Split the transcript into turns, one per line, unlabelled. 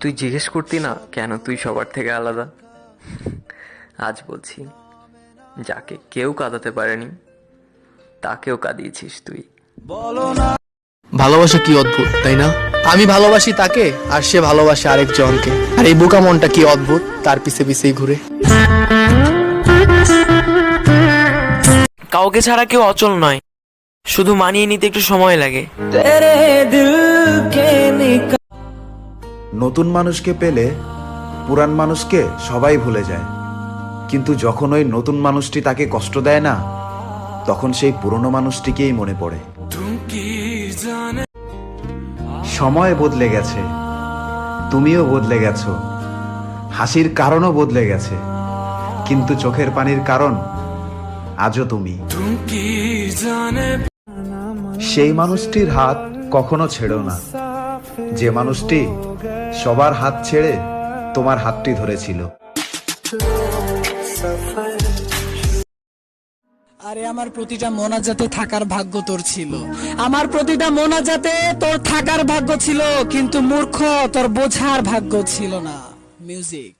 তুই জিজ্ঞেস করতি না কেন তুই সবার থেকে আলাদা? আজ বলছি, যাকে কেউ কাঁদাতে পারেনি তাকেও কাঁদিয়েছিস তুই।
ভালোবাসা কি অদ্ভুত, তাই না? আমি ভালোবাসি তাকে আর সে ভালোবাসে আরেকজনকে, আর এই বোকা মনটা কি অদ্ভুত, তার পিছে পিছেই ঘুরে।
কাউকে ছাড়া কেউ অচল নয়, শুধু মানিয়ে নিতে একটু সময় লাগে।
নতুন মানুষকে পেলে পুরান মানুষকে সবাই ভুলে যায়, কিন্তু যখন ওই নতুন মানুষটি তাকে কষ্ট দেয় না, তখন সেই পুরনো মানুষটিকেই মনে পড়ে। সময় বদলে গেছে, তুমিও বদলে গেছো, হাসির কারণও বদলে গেছে, কিন্তু চোখের পানির কারণ আজও তুমি। সেই মানুষটির হাত কখনো ছেড়ো না, যে মানুষটি সবার হাত ছেড়ে তোমার হাতটি ধরেছিল।
আরে আমার প্রতিটা মোনাজাতে থাকার ভাগ্য তোর ছিল, আমার প্রতিটা মোনাজাতে তোর থাকার ভাগ্য ছিল, কিন্তু মূর্খ তোর বোঝার ভাগ্য ছিল না। মিউজিক।